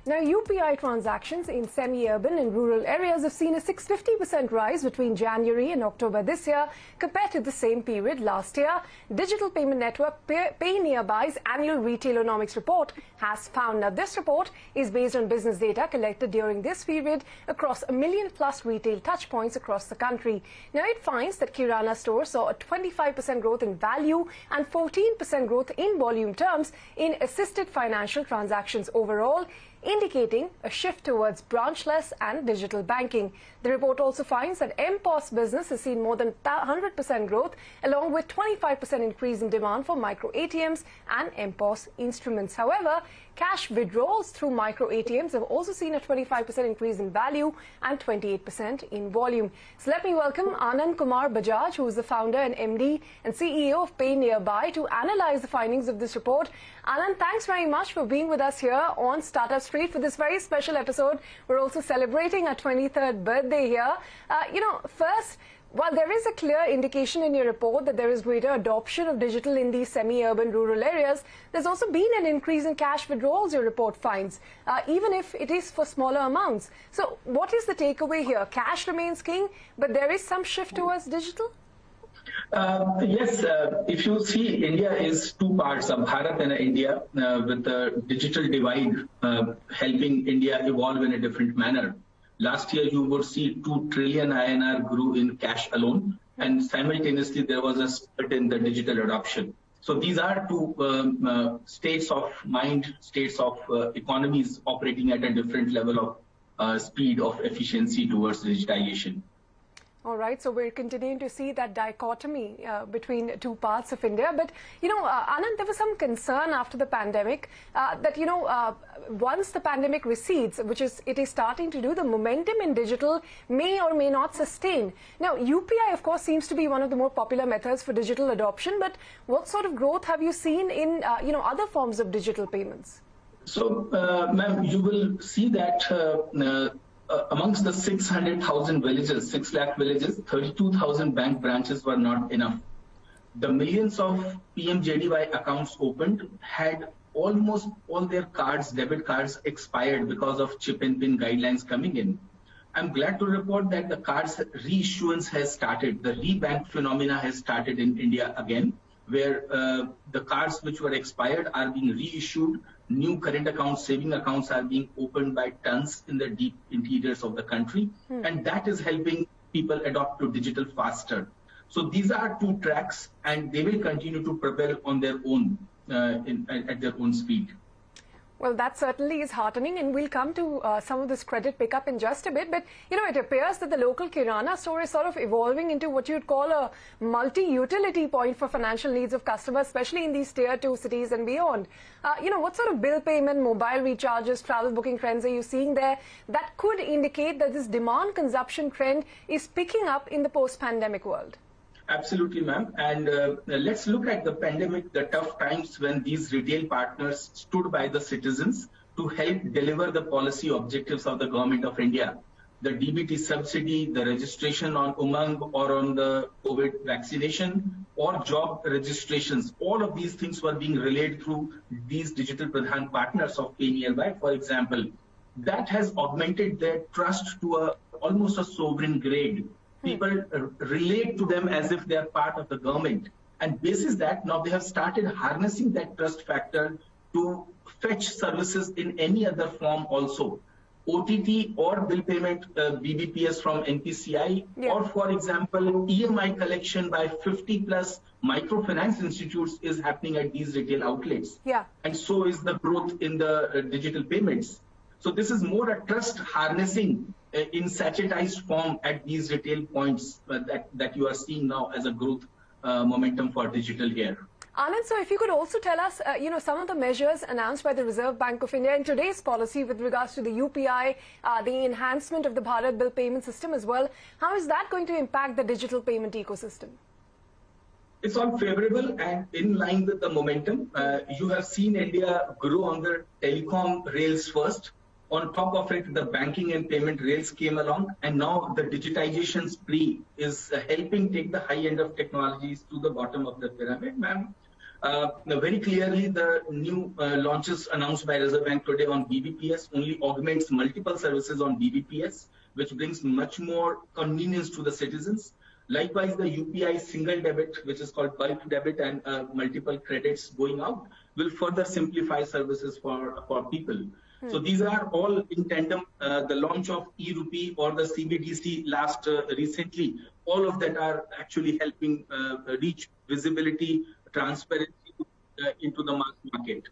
Now, UPI transactions in semi-urban and rural areas have seen a 650% rise between January and October this year compared to the same period last year. Digital payment network PayNearby's annual Retailonomics report has found. Now, this report is based on business data collected during this period across 1 million plus retail touchpoints across the country. Now, it finds that Kirana stores saw a 25% growth in value and 14% growth in volume terms in assisted financial transactions overall, indicating a shift towards branchless and digital banking. The report also finds that MPOS business has seen more than 100% growth, along with 25% increase in demand for micro ATMs and MPOS instruments. However, cash withdrawals through micro ATMs have also seen a 25% increase in value and 28% in volume. So let me welcome Anand Kumar Bajaj, who is the founder and MD and CEO of PayNearby, to analyze the findings of this report. Anand, thanks very much for being with us here on Startup Street for this very special episode. We're also celebrating our 23rd birthday here. First, while there is a clear indication in your report that there is greater adoption of digital in these semi-urban rural areas, there's also been an increase in cash withdrawals, your report finds, even if it is for smaller amounts. So what is the takeaway here? Cash remains king, but there is some shift towards digital? Yes, if you see, India is two parts, Bharat and India, with the digital divide helping India evolve in a different manner. Last year, you would see 2 trillion INR grew in cash alone, and simultaneously there was a spurt in the digital adoption. So these are two states of mind, states of economies operating at a different level of speed of efficiency towards digitization. All right, so we're continuing to see that dichotomy between two parts of India. But, Anand, there was some concern after the pandemic that, once the pandemic recedes, it is starting to do, the momentum in digital may or may not sustain. Now, UPI, of course, seems to be one of the more popular methods for digital adoption. But what sort of growth have you seen in, other forms of digital payments? So, ma'am, you will see that amongst the 600,000 villages, 6 lakh villages, 32,000 bank branches were not enough. The millions of PMJDY accounts opened had almost all their cards, debit cards, expired because of chip and PIN guidelines coming in. I'm glad to report that the cards reissuance has started. The rebank phenomena has started in India again, where the cards which were expired are being reissued. New current accounts, saving accounts are being opened by tons in the deep interiors of the country. And that is helping people adopt to digital faster. So these are two tracks, and they will continue to propel on their own, at their own speed. Well, that certainly is heartening, and we'll come to some of this credit pickup in just a bit. But, it appears that the local Kirana store is sort of evolving into what you'd call a multi-utility point for financial needs of customers, especially in these tier 2 cities and beyond. What sort of bill payment, mobile recharges, travel booking trends are you seeing there that could indicate that this demand consumption trend is picking up in the post-pandemic world? Absolutely, ma'am. And let's look at the pandemic, the tough times when these retail partners stood by the citizens to help deliver the policy objectives of the government of India. The DBT subsidy, the registration on Umang or on the COVID vaccination or job registrations, all of these things were being relayed through these digital Pradhan partners of PayNearby, for example. That has augmented their trust to almost a sovereign grade. People relate to them as if they are part of the government. And basis that, now they have started harnessing that trust factor to fetch services in any other form also. OTT or bill payment, BBPS from NPCI, or for example, EMI collection by 50 plus microfinance institutes is happening at these retail outlets. And so is the growth in the digital payments. So this is more a trust harnessing in sachetized form at these retail points that you are seeing now as a growth momentum for digital here. Anand, so if you could also tell us, some of the measures announced by the Reserve Bank of India in today's policy with regards to the UPI, the enhancement of the Bharat bill payment system as well, how is that going to impact the digital payment ecosystem? It's all favorable and in line with the momentum. You have seen India grow on the telecom rails first. On top of it, the banking and payment rails came along, and now the digitization spree is helping take the high end of technologies to the bottom of the pyramid, ma'am. Very clearly, the new launches announced by Reserve Bank today on BBPS only augments multiple services on BBPS, which brings much more convenience to the citizens. Likewise, the UPI single debit, which is called bulk debit, and multiple credits going out, will further simplify services for people. So these are all in tandem. The launch of e-rupee or the CBDC recently, all of that are actually helping reach visibility, transparency into the mass market.